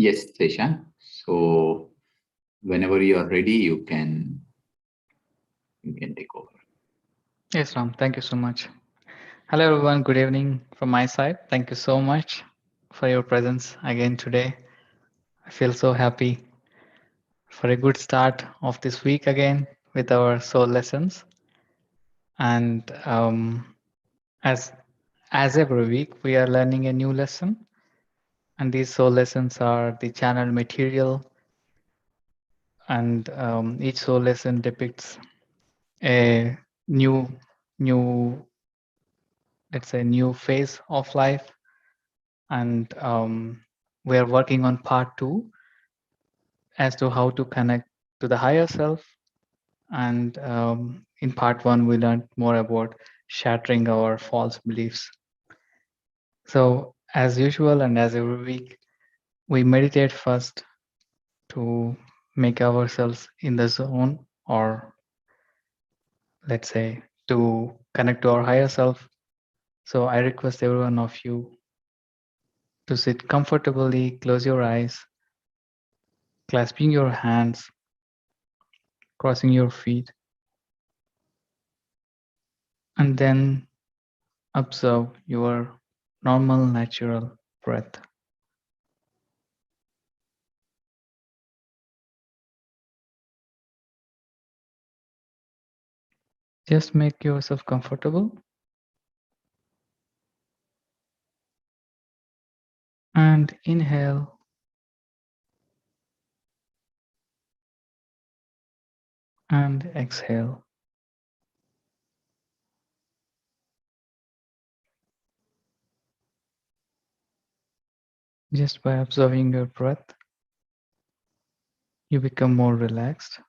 Yes, Seshan. So whenever you are ready, you can take over. Yes, Ram. Thank you so much. Hello, everyone. Good evening from my side. Thank you so much for your presence again today. I feel so happy for a good start of this week again with our soul lessons. And as as every week, we are learning a new lesson, and these soul lessons are the channel material, and each soul lesson depicts a new, new, let's say, new phase of life, and we are working on part two as to how to connect to the higher self. And in part one, we learned more about shattering our false beliefs. So, as usual, and as every week, we meditate first to make ourselves in the zone, or let's say to connect to our higher self. So, I request every one of you to sit comfortably, close your eyes, clasping your hands, crossing your feet, and then observe your normal natural breath. Just make yourself comfortable and inhale and exhale. Just by observing your breath, you become more relaxed.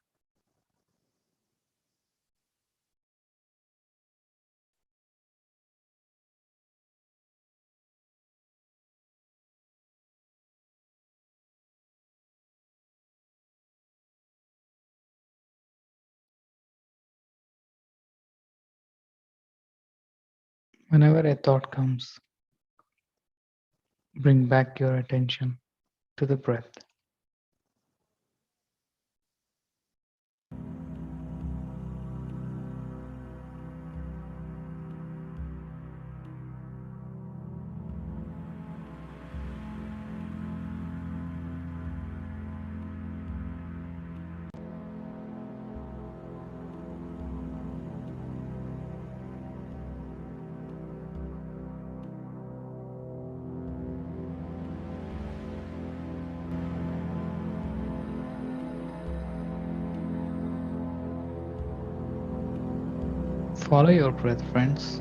Whenever a thought comes, bring back your attention to the breath. Follow your breath, friends.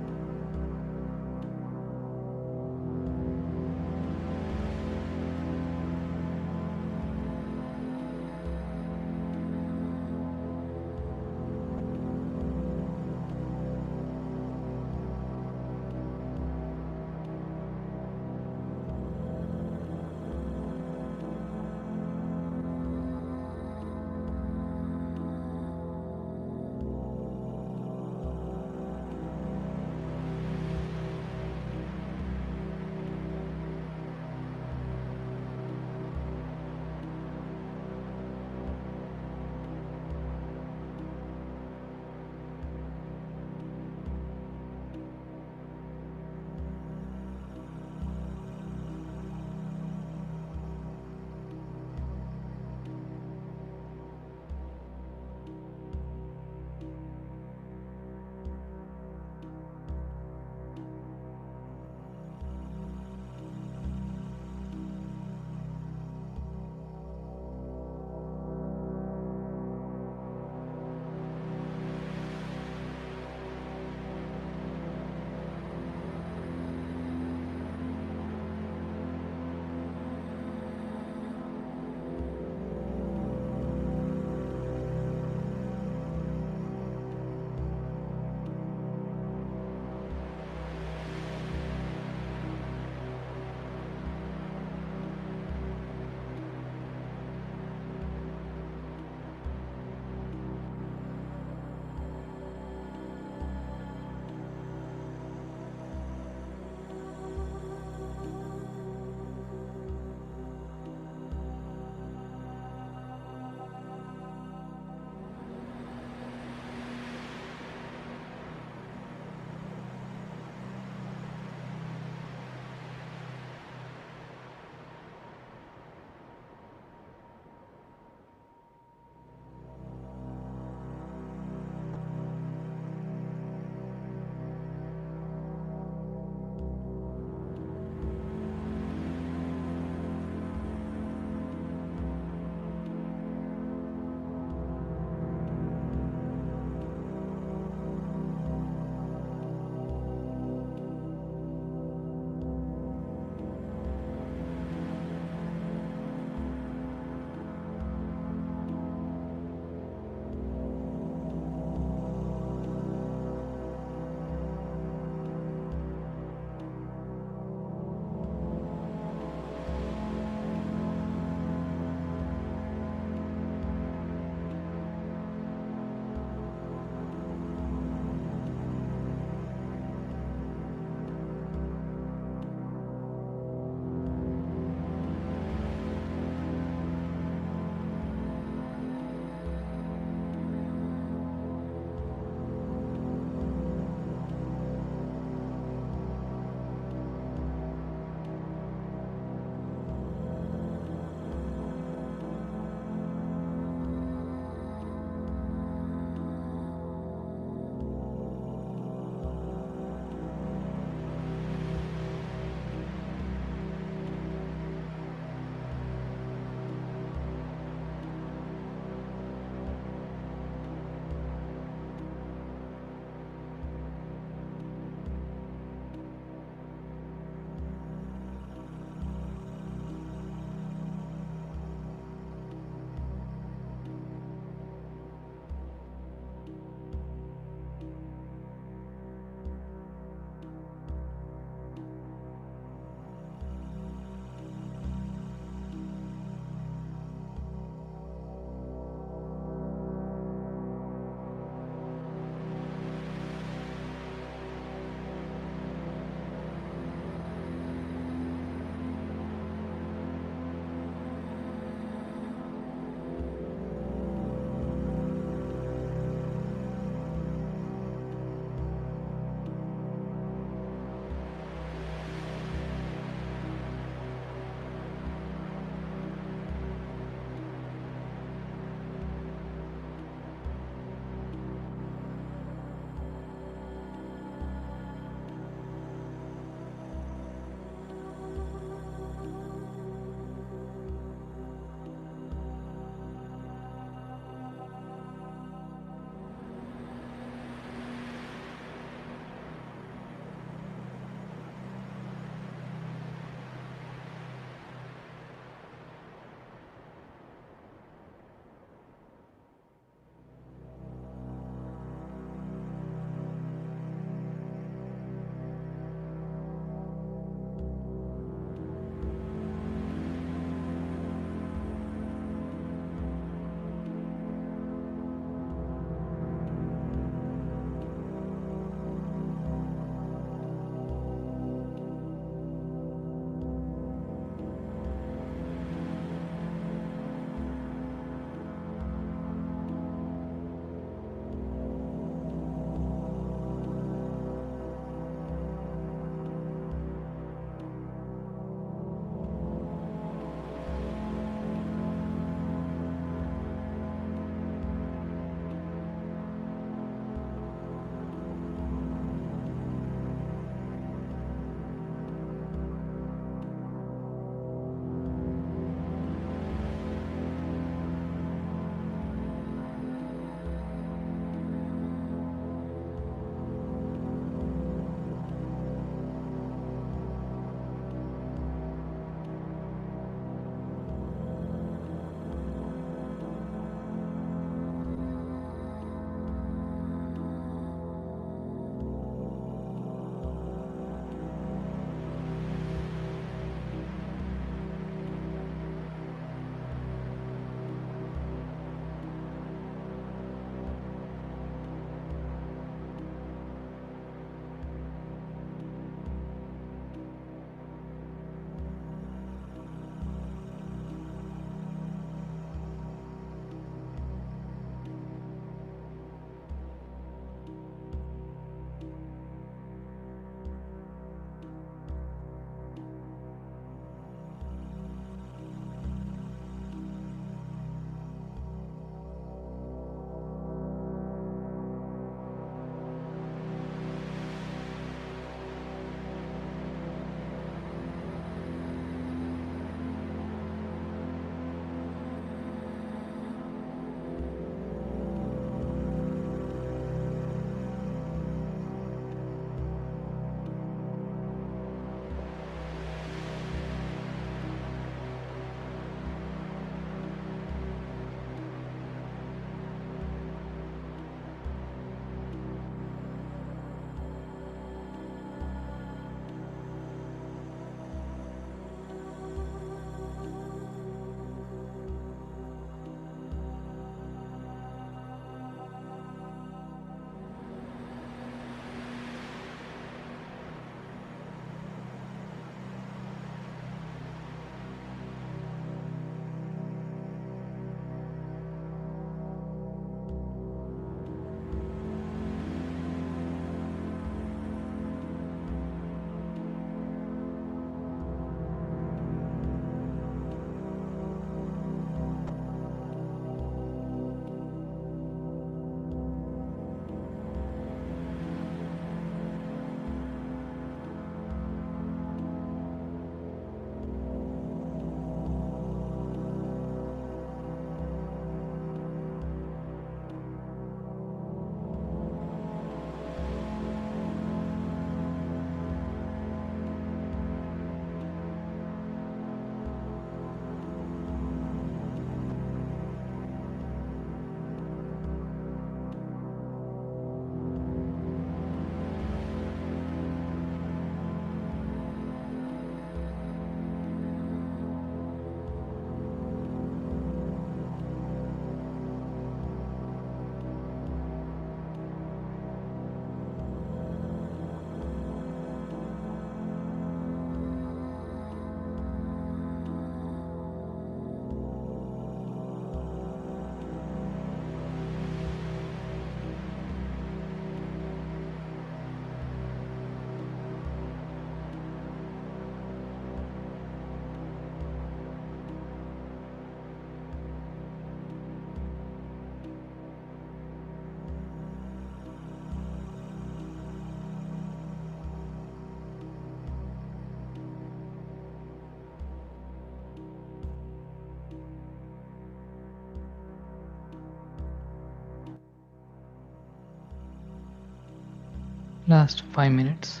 Last 5 minutes.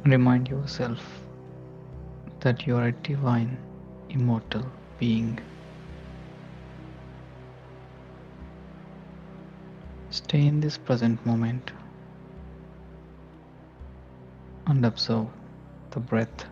Remind yourself that you are a divine, immortal being. Stay in this present moment and observe the breath.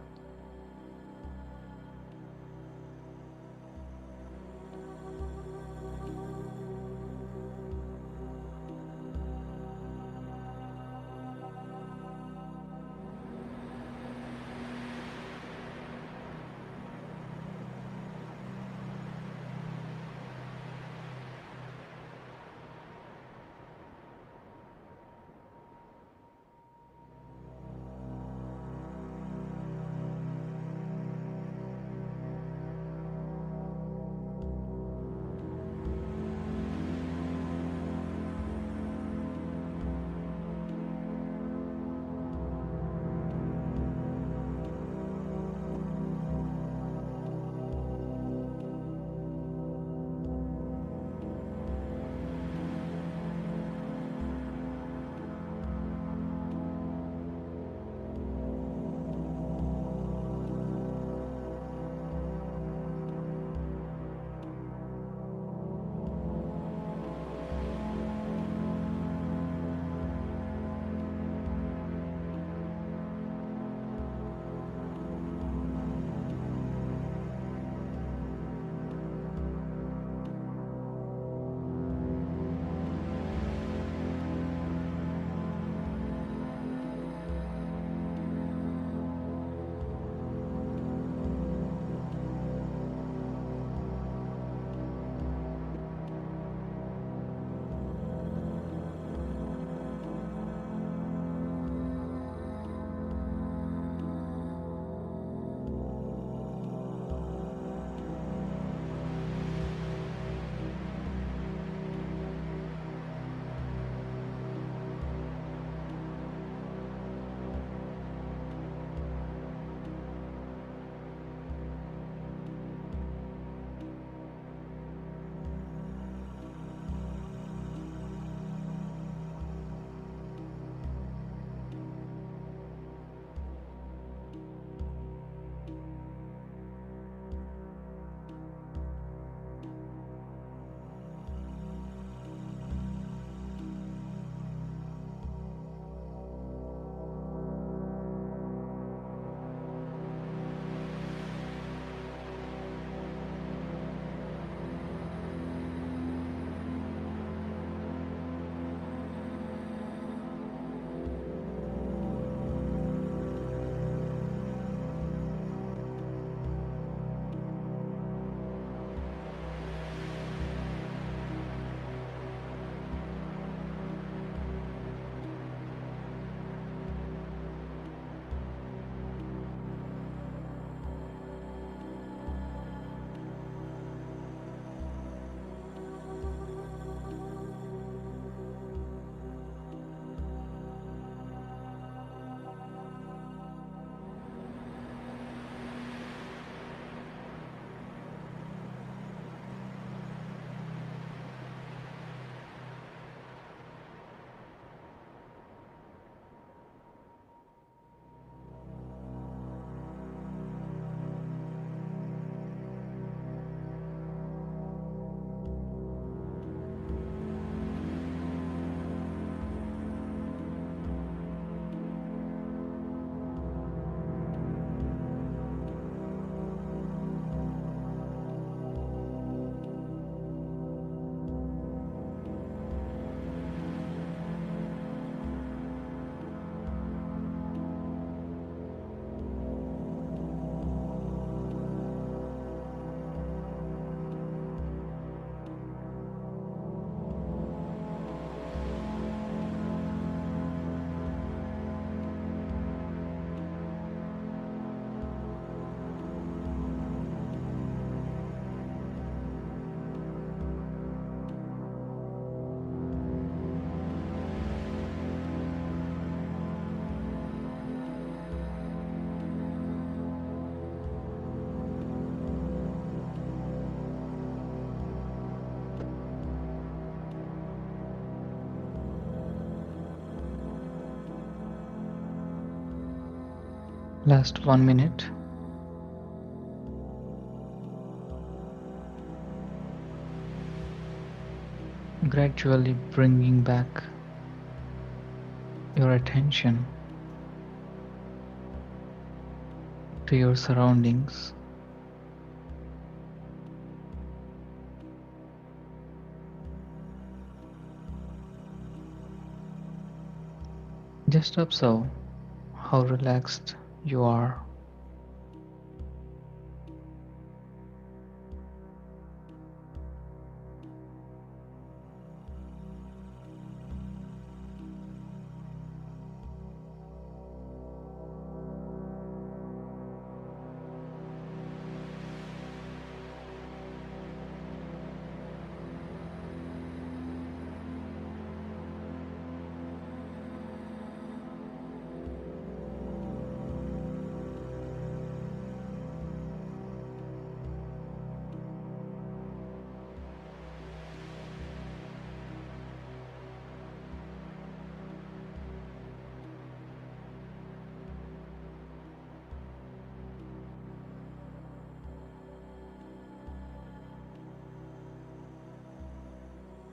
Last 1 minute. Gradually bringing back your attention to your surroundings. Just observe how relaxed you are.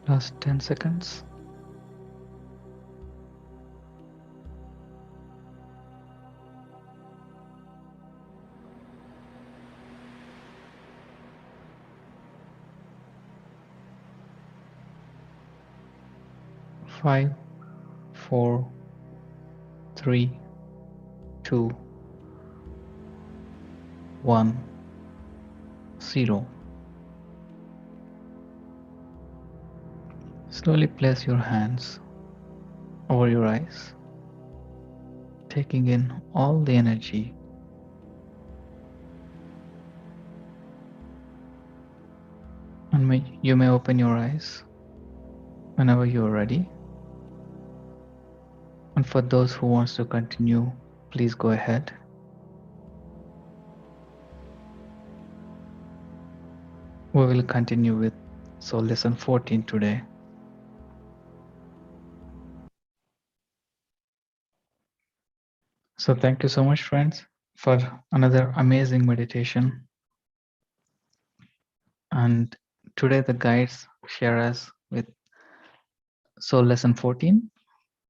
Last 10 seconds. 5, 4, 3, 2, 1, 0. Slowly place your hands over your eyes, taking in all the energy. And you may open your eyes whenever you are ready. And for those who wants to continue, please go ahead. We will continue with lesson 14 today. So thank you so much, friends, for another amazing meditation. And today the guides share us with lesson 14,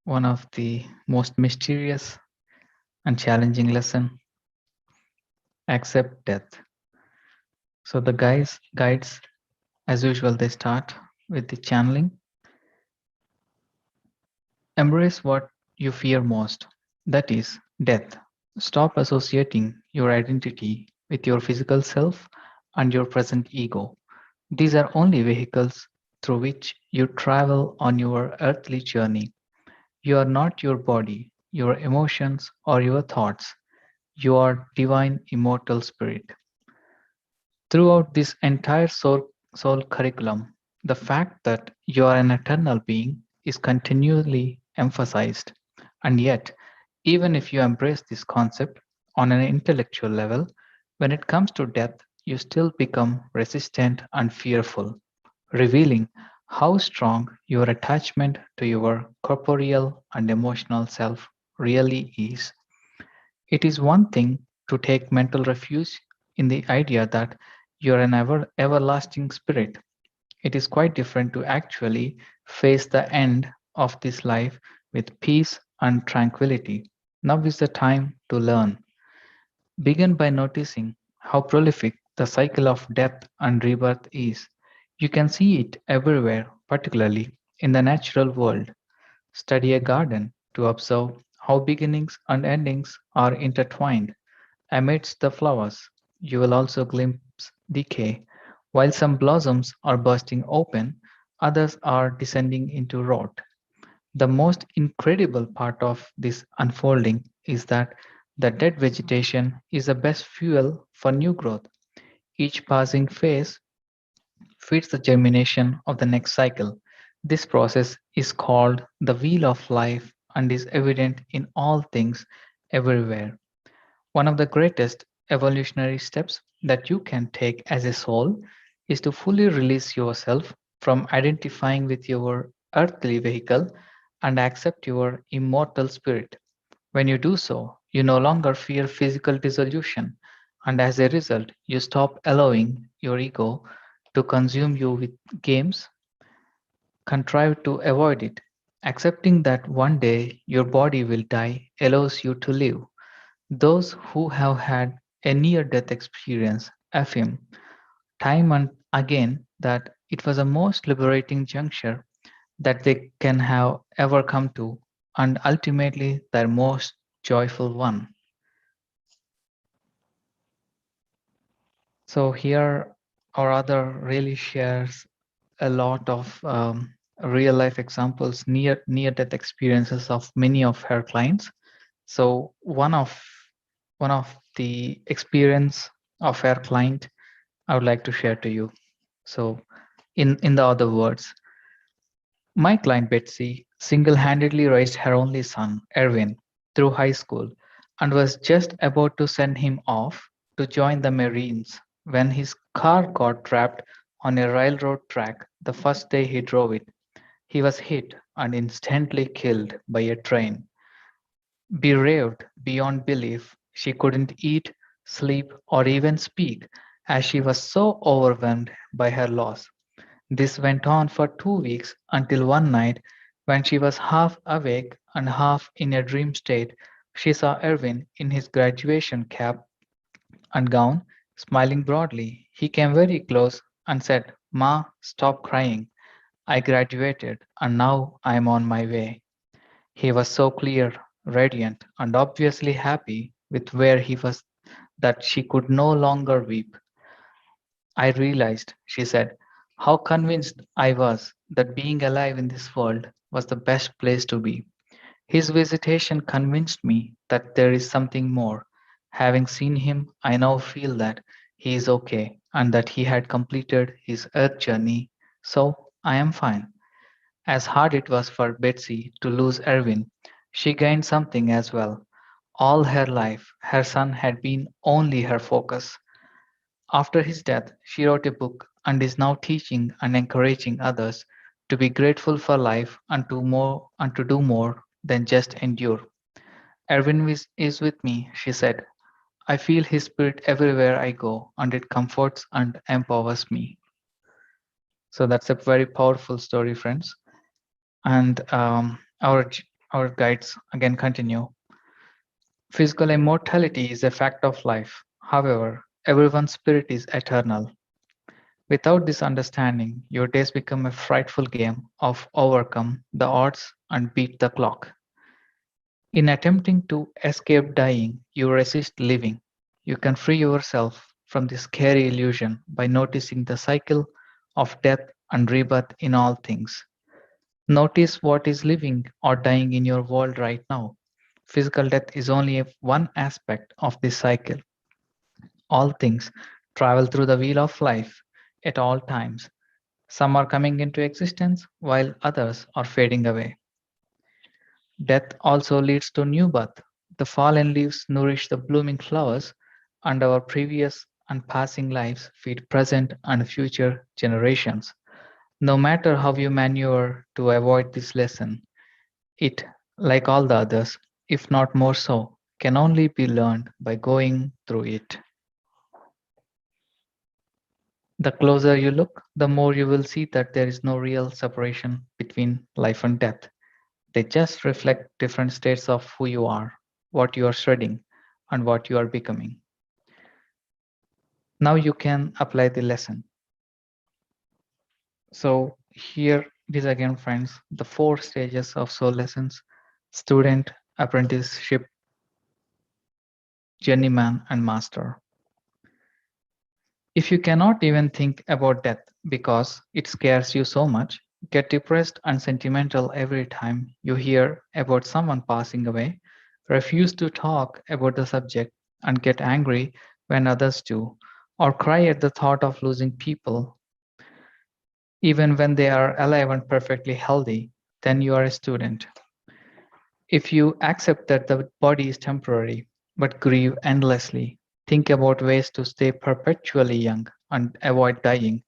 one of the most mysterious and challenging lesson, accept death. So the guides, as usual, they start with the channeling. Embrace what you fear most, that is, death. Stop associating your identity with your physical self and your present ego. These are only vehicles through which you travel on your earthly journey. You are not your body, your emotions, or your thoughts. You are divine immortal spirit. Throughout this entire soul curriculum, the fact that you are an eternal being is continually emphasized. And yet, even if you embrace this concept on an intellectual level, when it comes to death, you still become resistant and fearful, revealing how strong your attachment to your corporeal and emotional self really is. It is one thing to take mental refuge in the idea that you are an everlasting spirit. It is quite different to actually face the end of this life with peace and tranquility. Now is the time to learn. Begin by noticing how prolific the cycle of death and rebirth is. You can see it everywhere, particularly in the natural world. Study a garden to observe how beginnings and endings are intertwined. Amidst the flowers, you will also glimpse decay. While some blossoms are bursting open, others are descending into rot. The most incredible part of this unfolding is that the dead vegetation is the best fuel for new growth. Each passing phase feeds the germination of the next cycle. This process is called the wheel of life and is evident in all things everywhere. One of the greatest evolutionary steps that you can take as a soul is to fully release yourself from identifying with your earthly vehicle and accept your immortal spirit. When you do so, You no longer fear physical dissolution, and as a result, you stop allowing your ego to consume you with games contrived to avoid it. Accepting that one day your body will die allows you to live. Those who have had a near death experience affirm time and again that it was the most liberating juncture that they can have ever come to, and ultimately their most joyful one. So here our author really shares a lot of real life examples, near death experiences of many of her clients. So one of the experience of her client I would like to share to you. So in the other words, my client Betsy single-handedly raised her only son, Erwin, through high school and was just about to send him off to join the Marines when his car got trapped on a railroad track the first day he drove it. He was hit and instantly killed by a train. Bereaved beyond belief, she couldn't eat, sleep, or even speak as she was so overwhelmed by her loss. This went on for 2 weeks until one night, when she was half awake and half in a dream state, she saw Erwin in his graduation cap and gown, smiling broadly. He came very close and said, "Ma, stop crying. I graduated and now I am on my way." He was so clear, radiant, and obviously happy with where he was that she could no longer weep. I realized, she said, how convinced I was that being alive in this world was the best place to be. His visitation convinced me that there is something more. Having seen him, I now feel that he is okay and that he had completed his earth journey, so I am fine. As hard it was for Betsy to lose Erwin, she gained something as well. All her life, her son had been only her focus. After his death, she wrote a book and is now teaching and encouraging others to be grateful for life and to do more than just endure. Erwin is with me, she said. I feel his spirit everywhere I go, and it comforts and empowers me. So that's a very powerful story, friends. And our guides again continue. Physical immortality is a fact of life. However, everyone's spirit is eternal. Without this understanding, your days become a frightful game of overcome the odds and beat the clock. In attempting to escape dying, you resist living. You can free yourself from this scary illusion by noticing the cycle of death and rebirth in all things. Notice what is living or dying in your world right now. Physical death is only one aspect of this cycle. All things travel through the wheel of life at all times. Some are coming into existence while others are fading away. Death also leads to new birth. The fallen leaves nourish the blooming flowers, and our previous and passing lives feed present and future generations. No matter how you maneuver to avoid this lesson, it, like all the others, if not more so, can only be learned by going through it. The closer you look, the more you will see that there is no real separation between life and death. They just reflect different states of who you are, what you are studying, and what you are becoming. Now you can apply the lesson. So, here it is again, friends, the four stages of soul lessons: student, apprenticeship, journeyman, and master. If you cannot even think about death because it scares you so much, get depressed and sentimental every time you hear about someone passing away, refuse to talk about the subject, and get angry when others do, or cry at the thought of losing people, even when they are alive and perfectly healthy, then you are a student. If you accept that the body is temporary but grieve endlessly, think about ways to stay perpetually young and avoid dying.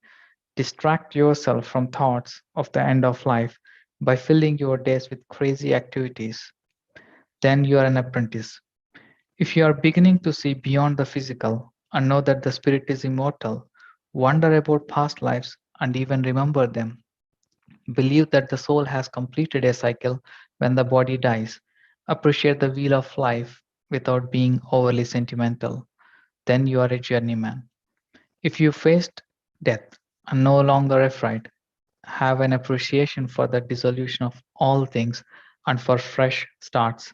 Distract yourself from thoughts of the end of life by filling your days with crazy activities. Then you are an apprentice. If you are beginning to see beyond the physical and know that the spirit is immortal, wonder about past lives and even remember them, believe that the soul has completed a cycle when the body dies, appreciate the wheel of life without being overly sentimental, then you are a journeyman. If you faced death and no longer afraid, have an appreciation for the dissolution of all things and for fresh starts,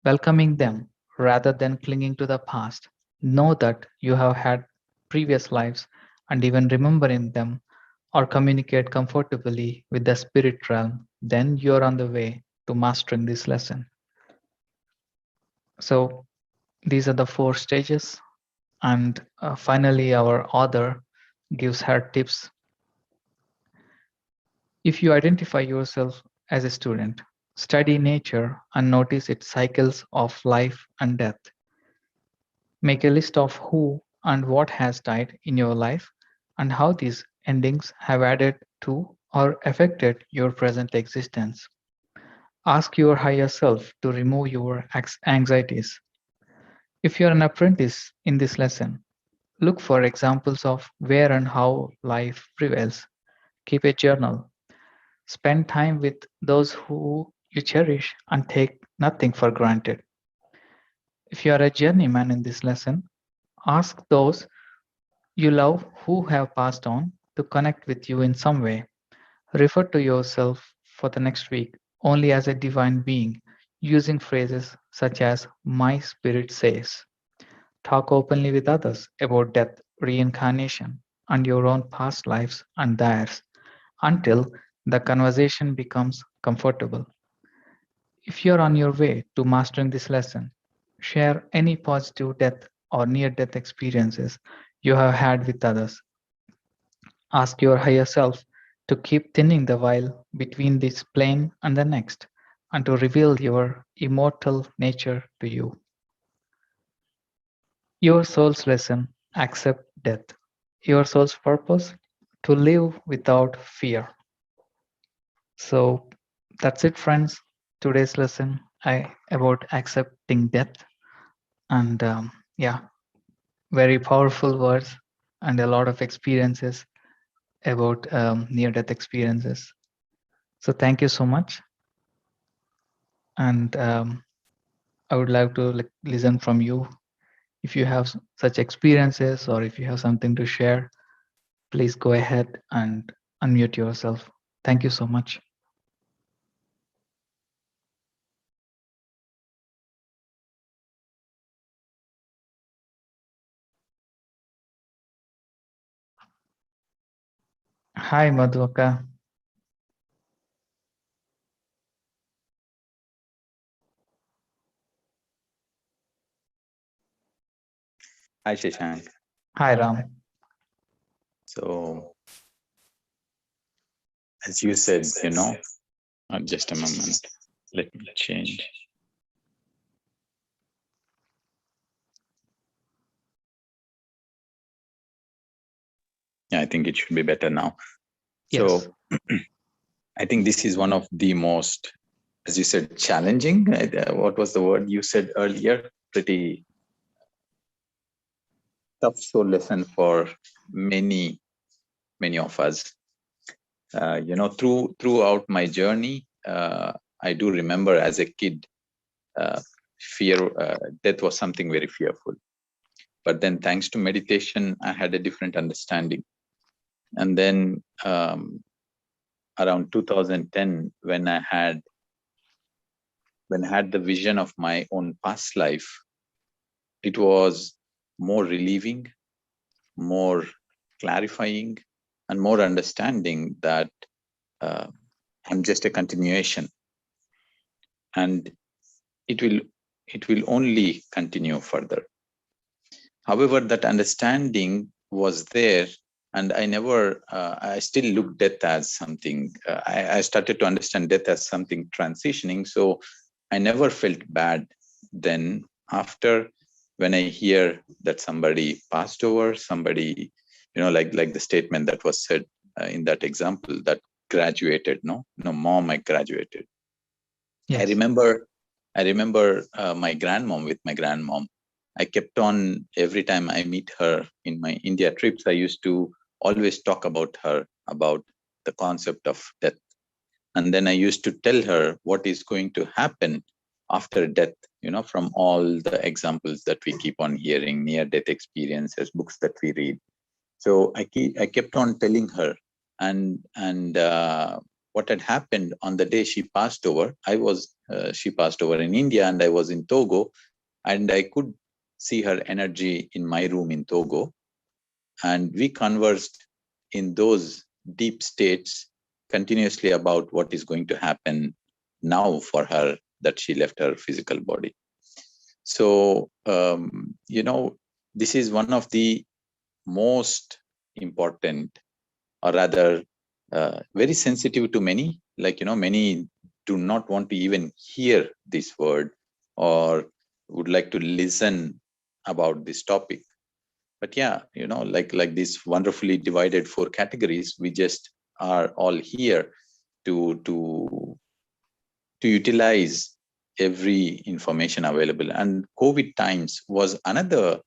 welcoming them rather than clinging to the past. Know that you have had previous lives and even remembering them or communicate comfortably with the spirit realm, then you're on the way to mastering this lesson. So, these are the four stages. And finally, our author gives her tips. If you identify yourself as a student, study nature and notice its cycles of life and death. Make a list of who and what has died in your life and how these endings have added to or affected your present existence. Ask your higher self to remove your anxieties. If you're an apprentice in this lesson, look for examples of where and how life prevails. Keep a journal. Spend time with those who you cherish and take nothing for granted. If you are a journeyman in this lesson, ask those you love who have passed on to connect with you in some way. Refer to yourself for the next week only as a divine being, using phrases such as my spirit says. Talk openly with others about death, reincarnation, and your own past lives and theirs until the conversation becomes comfortable. If you're on your way to mastering this lesson, share any positive death or near death experiences you have had with others. Ask your higher self to keep thinning the veil between this plane and the next, and to reveal your immortal nature to you. Your soul's lesson: accept death. Your soul's purpose: to live without fear. So that's it, friends. Today's lesson about accepting death, and yeah, very powerful words and a lot of experiences about near-death experiences. So thank you so much, and I would like to listen from you. If you have such experiences or if you have something to share, please go ahead and unmute yourself. Thank you so much. Hi, Madhwaka. Hi, Sashank. Hi, Ram. So, as you said, just a moment. Let me change. Yeah, I think it should be better now. Yes. So, I think this is one of the most, as you said, challenging. What was the word you said earlier? Pretty tough soul lesson for many of us. Throughout my journey, I do remember as a kid, death was something very fearful. But then, thanks to meditation, I had a different understanding. And then, around 2010, when I had the vision of my own past life, it was more relieving, more clarifying, and more understanding that uh, I'm just a continuation, and it will only continue further. However, that understanding was there, and I still looked death as something. I started to understand death as something transitioning. So I never felt bad then. After, when I hear that somebody passed over, somebody, like the statement that was said in that example, that graduated. No, mom, I graduated. Yes. I remember I remember my grandmom. With my grandmom, I kept on, every time I meet her in my India trips, I used to always talk about her, about the concept of death. And then I used to tell her what is going to happen after death, from all the examples that we keep on hearing, near death experiences, books that we read. So I kept on telling her, and what had happened on the day she passed over. She passed over in India, and I was in Togo, and I could see her energy in my room in Togo, and we conversed in those deep states continuously about what is going to happen now for her, that she left her physical body. So this is one of the most important, or rather very sensitive to many. Many do not want to even hear this word, or would like to listen about this topic. But yeah, like these wonderfully divided 4 categories, we just are all here to utilize every information available. And COVID times was another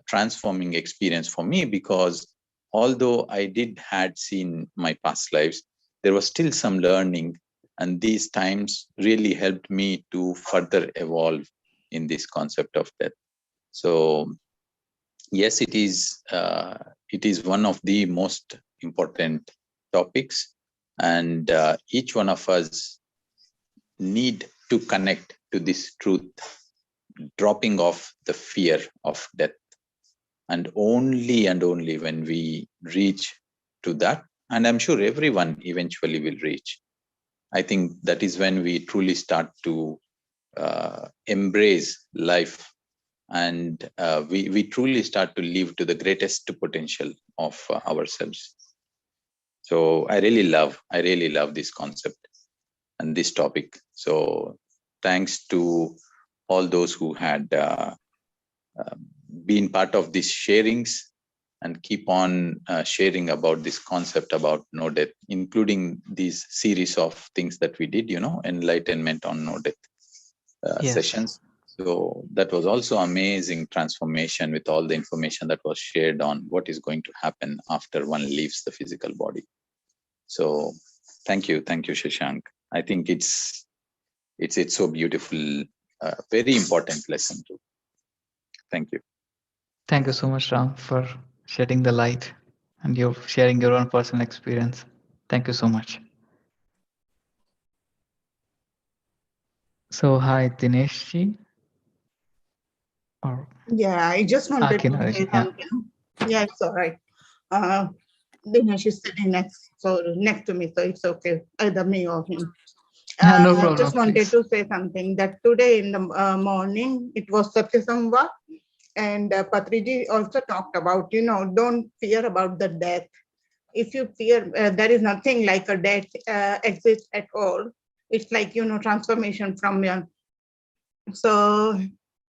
transforming experience for me, because although I had seen my past lives, there was still some learning, and these times really helped me to further evolve in this concept of death. So yes, it is one of the most important topics, and each one of us need to connect to this truth, dropping off the fear of death. And only when we reach to that, and I'm sure everyone eventually will reach, I think that is when we truly start to embrace life, and we truly start to live to the greatest potential of ourselves. So I really love this concept and this topic. So thanks to all those who had been part of these sharings, and keep on sharing about this concept about no death, including these series of things that we did, enlightenment on no death Yes. sessions. So that was also amazing transformation, with all the information that was shared on what is going to happen after one leaves the physical body. So thank you, Sashank. I think it's so beautiful, very important lesson too. Thank you. Thank you so much, Ram, for shedding the light and you sharing your own personal experience. Thank you so much. So, hi, Dinesh ji. Or Yeah, I just wanted to Kinara say ji. Yeah. something. Yeah, it's all right. Dinesh is sitting next to me, so it's okay, either me or him. No I problem, just wanted please. to say something, that today in the morning, it was Satyasangva, and Patriji also talked about, don't fear about the death. If you fear, there is nothing like a death exists at all. It's like, transformation from your. So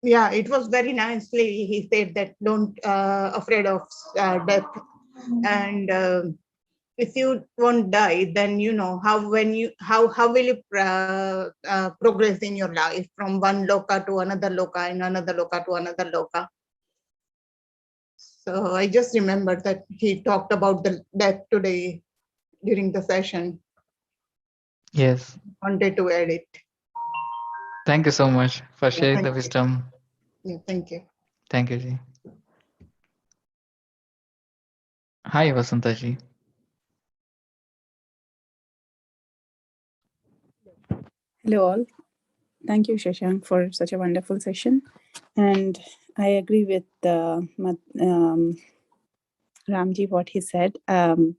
yeah, it was very nicely he said that don't afraid of death, and if you won't die, then how will you progress in your life from one loka to another loka, and another loka to another loka. So I just remembered that he talked about the death today during the session. Yes. Wanted to add it. Thank you so much for sharing Thank the you. wisdom. Yeah, thank you. Thank you, ji. Hi, Vasanta ji. Hello, all. Thank you, Shashank, for such a wonderful session. And I agree with Ramji, what he said. And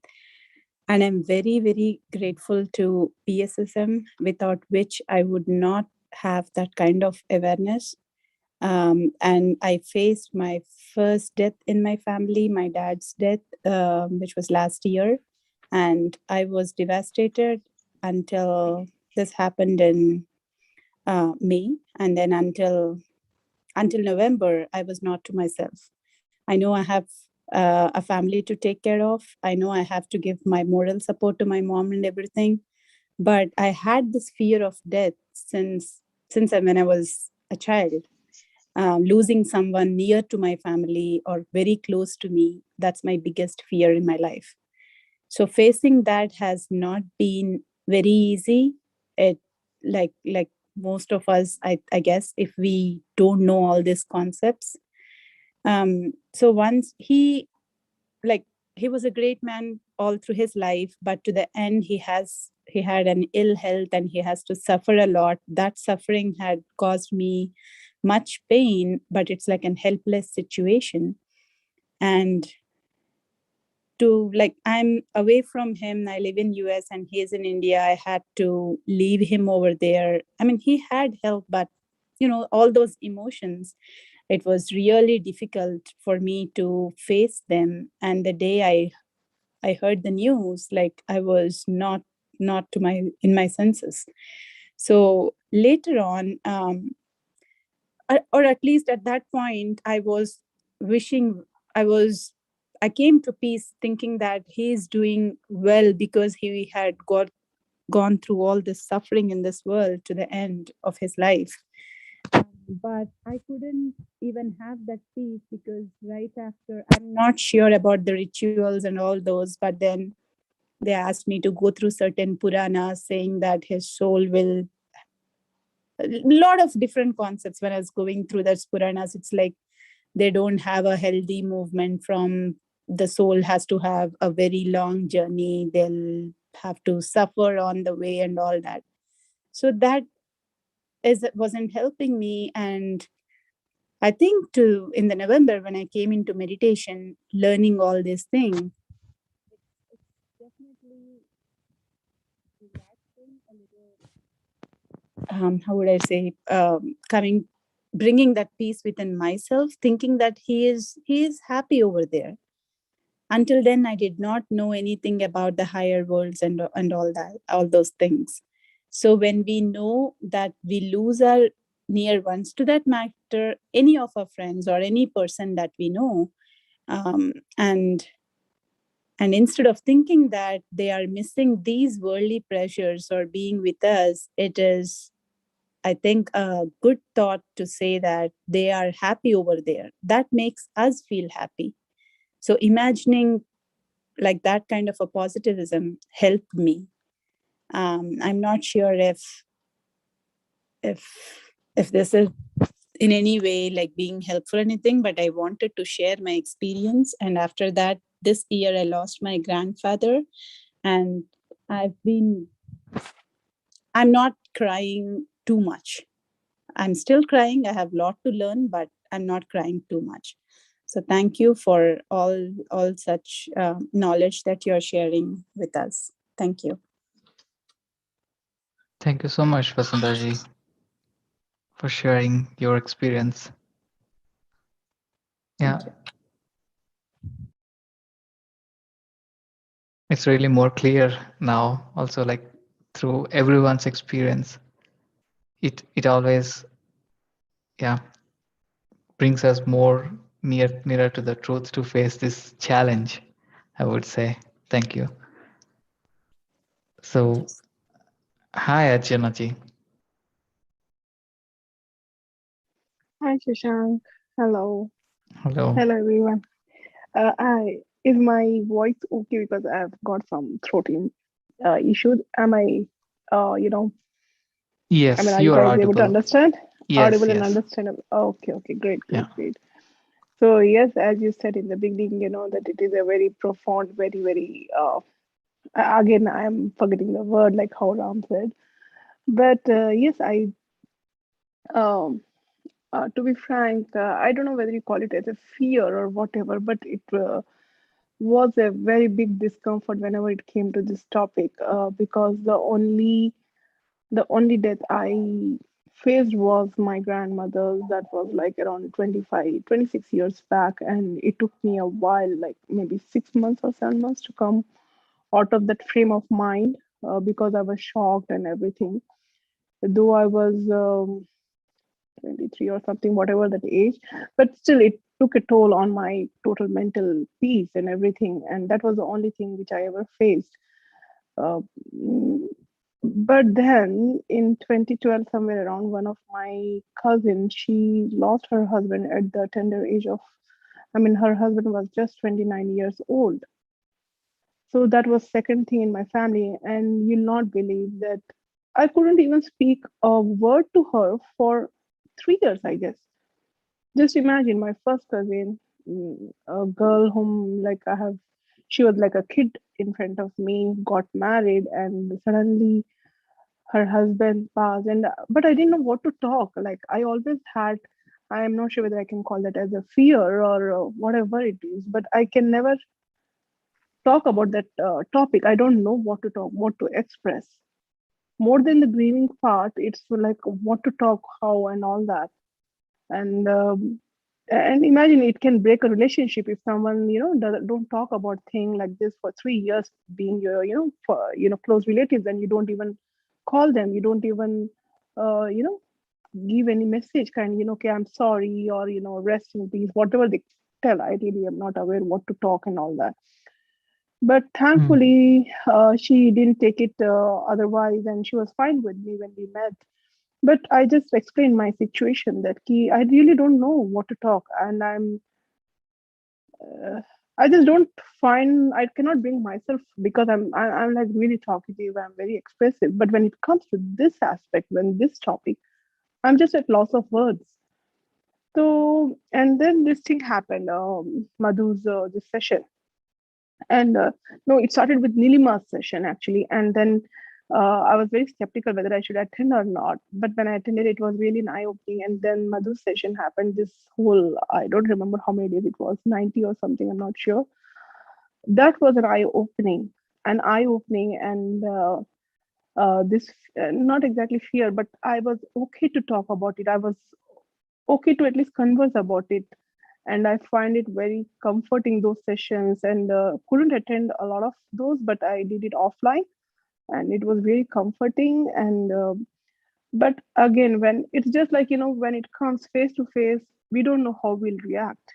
I'm very, very grateful to PSSM, without which I would not have that kind of awareness. And I faced my first death in my family, my dad's death, which was last year. And I was devastated until this happened in May, and then until November, I was not to myself. I know I have a family to take care of. I know I have to give my moral support to my mom and everything, but I had this fear of death since since when I was a child. Losing someone near to my family or very close to me, that's my biggest fear in my life. So facing that has not been very easy. It like most of us, I guess, if we don't know all these concepts. So once he was a great man all through his life, but to the end he had an ill health and he has to suffer a lot. That suffering had caused me much pain, but it's like an helpless situation. And to I'm away from him. I live in US and he's in India. I had to leave him over there. I mean, he had help, but all those emotions, it was really difficult for me to face them. And the day I heard the news, I was not in my senses. So later on, or at least at that point, I was wishing I came to peace thinking that he is doing well because he had gone through all this suffering in this world to the end of his life. But I couldn't even have that peace because right after, I'm not sure about the rituals and all those, but then they asked me to go through certain Puranas saying that his soul will, a lot of different concepts. When I was going through those Puranas, it's like they don't have a healthy movement from, the soul has to have a very long journey. They'll have to suffer on the way and all that. So that wasn't helping me. And I think in the November, when I came into meditation, learning all these things, it's definitely relaxing a little. How would I say? Bringing that peace within myself, thinking that he is happy over there. Until then, I did not know anything about the higher worlds and all that, all those things. So when we know that we lose our near ones, to that matter, any of our friends or any person that we know, and instead of thinking that they are missing these worldly pleasures or being with us, it is, I think, a good thought to say that they are happy over there. That makes us feel happy. So imagining like that kind of a positivism helped me. I'm not sure if this is in any way like being helpful or anything, but I wanted to share my experience. And after that, this year I lost my grandfather, and I'm not crying too much. I'm still crying. I have a lot to learn, but I'm not crying too much. So thank you for all such knowledge that you're sharing with us. Thank you. Thank you so much, Vasantaji, for sharing your experience. Yeah. It's really more clear now, also like through everyone's experience. It always, yeah, brings us more nearer to the truth to face this challenge, I would say. Thank you. So, hi, Arjanaji. Hi, Shashank. Hello. Hello. Hello, everyone. Is my voice okay because I've got some throat issues? Am I, Yes, are you you are guys able to audible. understand? Yes, Audible and yes. understandable. Okay, great. Yeah. So yes, as you said in the beginning, that it is a very profound, very, very, again, I'm forgetting the word, like how Ram said. But yes, um, to be frank, I don't know whether you call it as a fear or whatever, but it was a very big discomfort whenever it came to this topic, because the only death I faced was my grandmother's. That was like around 25, 26 years back, and it took me a while, like maybe 6 months or 7 months, to come out of that frame of mind, because I was shocked and everything. Though I was 23 or something, whatever that age, but still it took a toll on my total mental peace and everything. And that was the only thing which I ever faced. Uh, But then in 2012, somewhere around, one of my cousins, she lost her husband at the tender age of, I mean, her husband was just 29 years old. So that was second thing in my family. And you'll not believe that I couldn't even speak a word to her for 3 years, I guess. Just imagine my first cousin, a girl whom like I have, she was like a kid in front of me, got married, and suddenly her husband passed. And but I didn't know what to talk. Like I always had, I am not sure whether I can call that as a fear or whatever it is, but I can never talk about that topic. I don't know what to talk, what to express. More than the grieving part, it's like what to talk, how, and all that. And imagine it can break a relationship if someone don't talk about thing like this for 3 years, being your for close relatives, and you don't even call them, you don't even give any message kind okay, I'm sorry, or rest in peace, whatever they tell. I really am not aware what to talk and all that. But thankfully, she didn't take it otherwise, and she was fine with me when we met. But I just explained my situation that I really don't know what to talk, and I just don't find, I cannot bring myself, because I'm like really talkative, I'm very expressive. But when it comes to this aspect, when this topic, I'm just at loss of words. So, and then this thing happened, Madhu's this session. And no, it started with Nilima's session actually. And then I was very skeptical whether I should attend or not. But when I attended, it was really an eye opening. And then Madhu's session happened. This whole, I don't remember how many days it was, 90 or something, I'm not sure. That was an eye opening. And this, not exactly fear, but I was okay to talk about it. I was okay to at least converse about it. And I find it very comforting, those sessions, and couldn't attend a lot of those, but I did it offline, and it was very comforting. And but again, when it's just like when it comes face to face, we don't know how we'll react.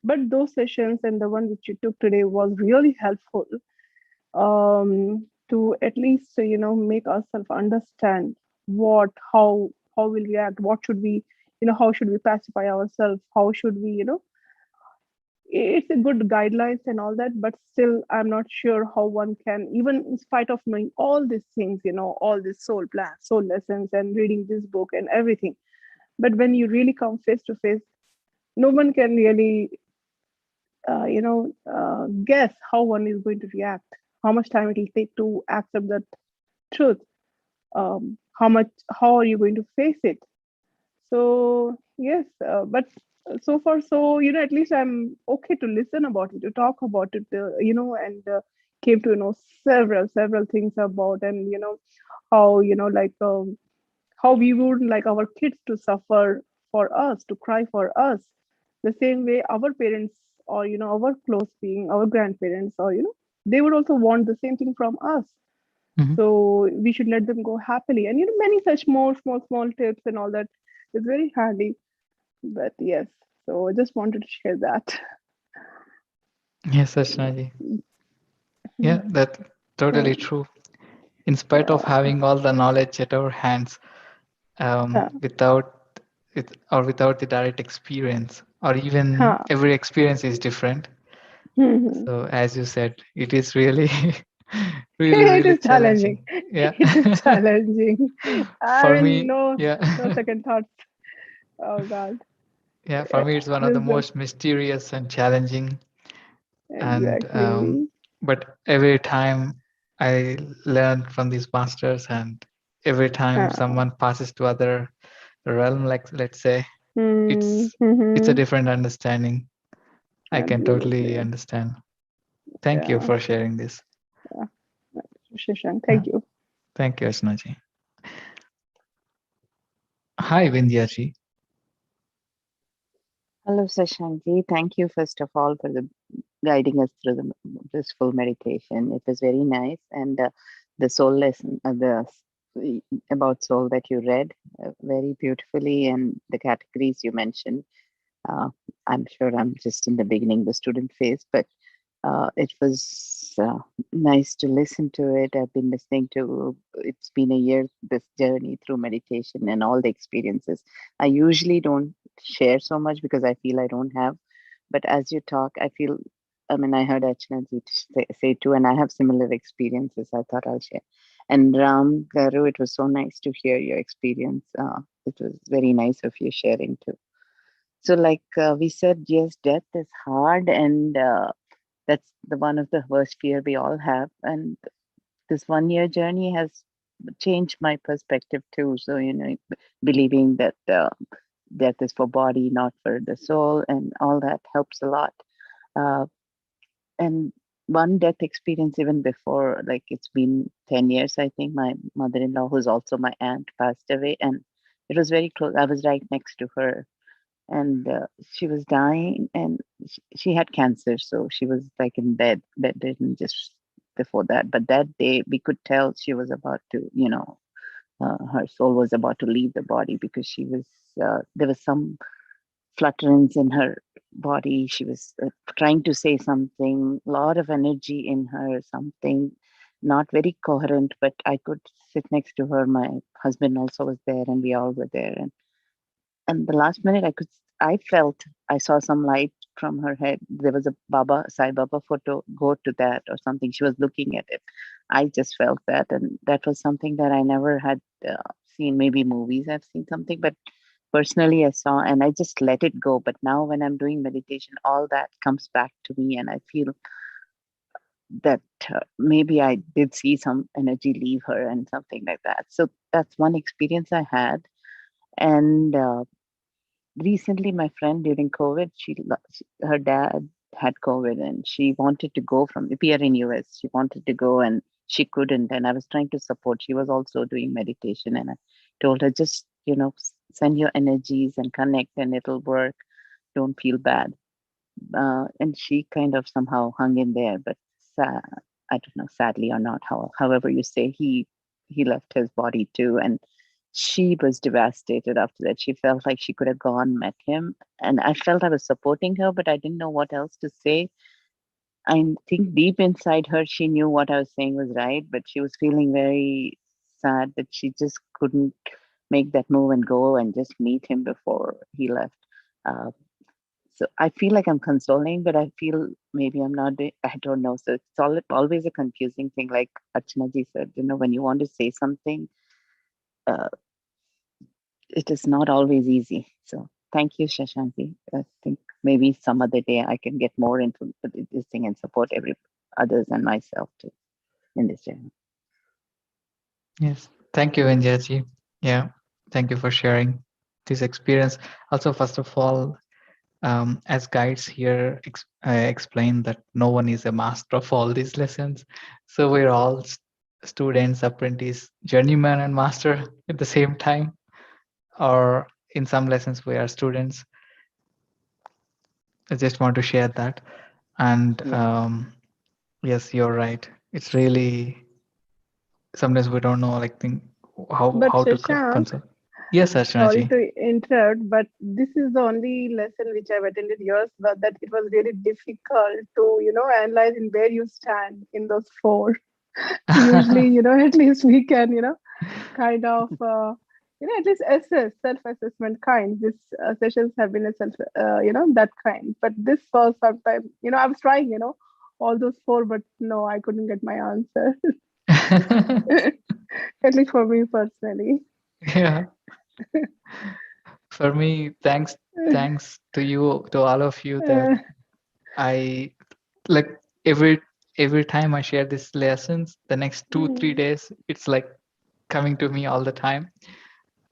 But those sessions and the one which you took today was really helpful, to at least make ourselves understand how we'll react, what should we, how should we pacify ourselves, how should we it's a good guidelines and all that. But still, I'm not sure how one can, even in spite of knowing all these things, all these soul lessons, and reading this book and everything, but when you really come face to face, no one can really guess how one is going to react, how much time it will take to accept that truth, how are you going to face it. So yes, but so far, so at least I'm okay to listen about it, to talk about it, and came to several things about, and how like how we would like our kids to suffer for us, to cry for us, the same way our parents, or our close being, our grandparents, or they would also want the same thing from us. So we should let them go happily, and many such more small tips and all that is very handy. But yes, so I just wanted to share that. Yes, Ashnaji. Yeah, that's totally true. In spite of having all the knowledge at our hands, without without the direct experience, or even every experience is different. So as you said, it is really, It really is challenging. challenging. Yeah. It is challenging. I For mean, me, no yeah. second thoughts. Oh God. Yeah, for me, it's one of the This is most mysterious and challenging. And exactly. but every time I learn from these masters, and every time someone passes to other realm, like let's say, it's a different understanding. I can totally Absolutely. understand. Thank you Yeah. for sharing this. Yeah. Sashank, Yeah. thank you. Thank you, Asnaji. Hi, Vindhyaji. Hello, Sashank. Thank you, first of all, for guiding us through the blissful meditation. It was very nice. And the soul lesson, about soul that you read very beautifully, and the categories you mentioned. I'm sure I'm just in the beginning, the student phase, but it was nice to listen to it. I've been listening to, it's been a year, this journey through meditation and all the experiences. I usually don't share so much because I feel I don't have, but as you talk, I feel, I mean, I heard Archanaji say too, and I have similar experiences. I thought I'll share. And Ram Garu, it was so nice to hear your experience. It was very nice of you sharing too. So, like we said, yes, death is hard, and that's the one of the worst fear we all have. And this 1 year journey has changed my perspective too. So, believing that death is for body, not for the soul, and all that helps a lot. Uh, and one death experience even before, like it's been 10 years, I think, my mother-in-law, who's also my aunt, passed away, and it was very close. I was right next to her, and she was dying, and she had cancer, so she was like in bedridden just before that. But that day we could tell she was about to, her soul was about to leave the body, because she was there was some flutterance in her body. She was trying to say something, a lot of energy in her, something not very coherent, but I could sit next to her. My husband also was there, and we all were there, and the last minute I saw some light from her head. There was a Sai Baba photo, go to that or something. She was looking at it. I just felt that, and that was something that I never had seen. Maybe movies I've seen something, but personally I saw, and I just let it go. But now when I'm doing meditation, all that comes back to me, and I feel that maybe I did see some energy leave her and something like that. So that's one experience I had. And recently, my friend during COVID, her dad had COVID, and she wanted to go from, we are in US, she wanted to go and she couldn't. And I was trying to support. She was also doing meditation, and I told her, just, send your energies and connect, and it'll work. Don't feel bad. And she kind of somehow hung in there, but I don't know, sadly or not, however you say, he left his body too. And she was devastated after that. She felt like she could have gone, met him. And I felt I was supporting her, but I didn't know what else to say. I think deep inside her, she knew what I was saying was right, but she was feeling very sad that she just couldn't make that move and go and just meet him before he left. Uh, so I feel like I'm consoling, but I feel maybe I'm not doing, I don't know. So it's always a confusing thing. Like Archanaji said, when you want to say something, uh, it is not always easy. So thank you, Shashanki. I think maybe some other day I can get more into this thing and support others and myself too in this journey. Yes. Thank you, Vinjaji. Yeah. Thank you for sharing this experience. Also, first of all, as guides here explain that no one is a master of all these lessons. So we're all students, apprentice, journeyman, and master at the same time. Or in some lessons, we are students. I just want to share that. And yes, you're right. It's really, sometimes we don't know, like, think But how to Shashank, consult. Yes, sorry Archanaji. to interrupt, but this is the only lesson which I've attended yours, but that it was really difficult to, analyze in where you stand in those four. Usually, at least we can, kind of, at least assess, self-assessment kind. These sessions have been a self, that kind. But this was sometimes, I was trying, all those four, but no, I couldn't get my answer. At least for me personally. Yeah. For me, thanks to you, to all of you, that I like every time I share these lessons, the next 2-3 days, it's like coming to me all the time,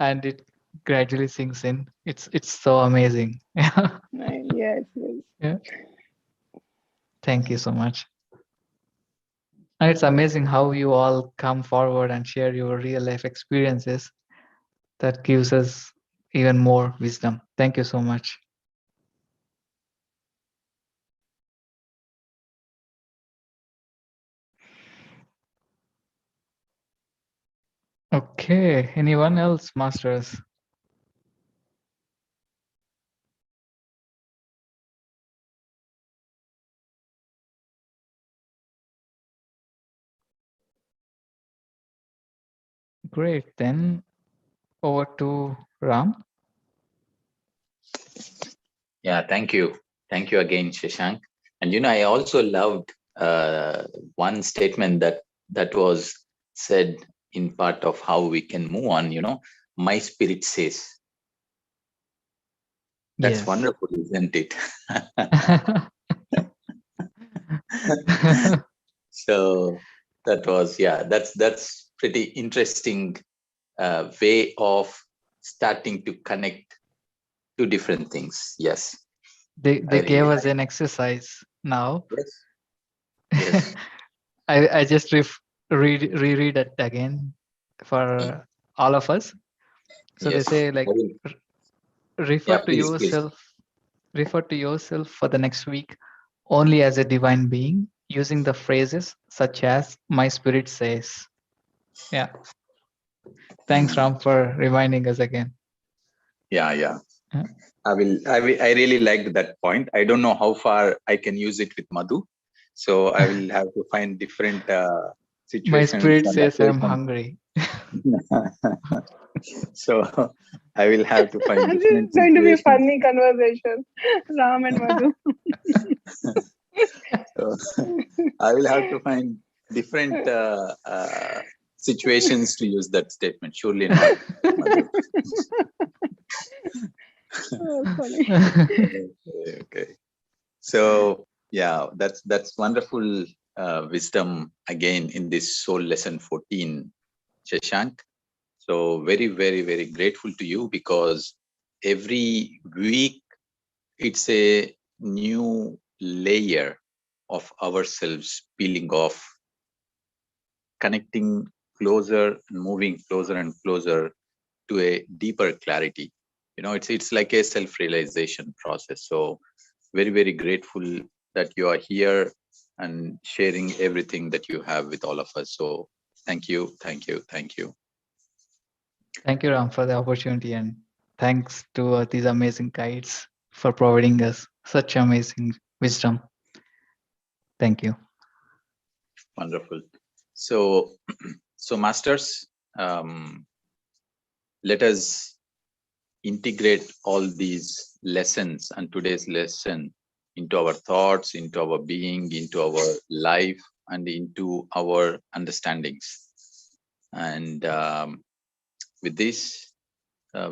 and it gradually sinks in. It's so amazing. Yeah. Yes, yes. Yeah. Thank you so much. And it's amazing how you all come forward and share your real life experiences. That gives us even more wisdom. Thank you so much. Okay, anyone else, masters? Great. Then over to Ram. Yeah, thank you. Thank you again, Shashank. And I also loved one statement that was said in part of how we can move on. My spirit says. That's Yes. wonderful, isn't it? So that's pretty interesting way of starting to connect two different things. Yes. They I really gave us like an exercise now. it. Yes. I just reread it again for all of us. So they Yes. say like I will. refer Yeah, to please. refer to yourself for the next week only as a divine being, using the phrases such as "my spirit says." Yeah. Thanks, Ram, for reminding us again. Yeah. Yeah. I really liked that point. I don't know how far I can use it with Madhu. So I will have to find different situations. My spirit and says I'm occasions. hungry. So I will have to find This is different going to be a situations. funny conversation, Ram and Madhu. So I will have to find different situations to use that statement. Surely not, Madhu. Oh, funny. Okay. So yeah, that's wonderful wisdom again in this soul lesson 14, Shashank. So very, very, very grateful to you, because every week it's a new layer of ourselves peeling off, connecting closer and moving closer and closer to a deeper clarity. It's like a self-realization process. So very, very grateful that you are here and sharing everything that you have with all of us. So thank you. Thank you, Ram, for the opportunity, and thanks to these amazing guides for providing us such amazing wisdom. Thank you. Wonderful. So masters, let us integrate all these lessons and today's lesson into our thoughts, into our being, into our life, and into our understandings. And with this,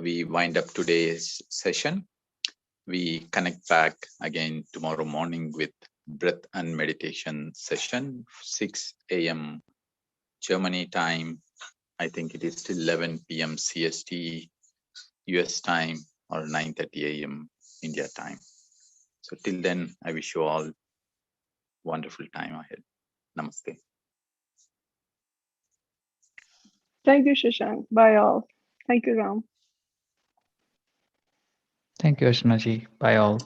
we wind up today's session. We connect back again tomorrow morning with breath and meditation session, 6 a.m. Germany time. I think it is still 11 p.m. CST, US time, or 9:30 a.m. India time. So till then, I wish you all wonderful time ahead. Namaste. Thank you, Shashank. Bye all. Thank you, Ram. Thank you, Ashnaji. Bye all.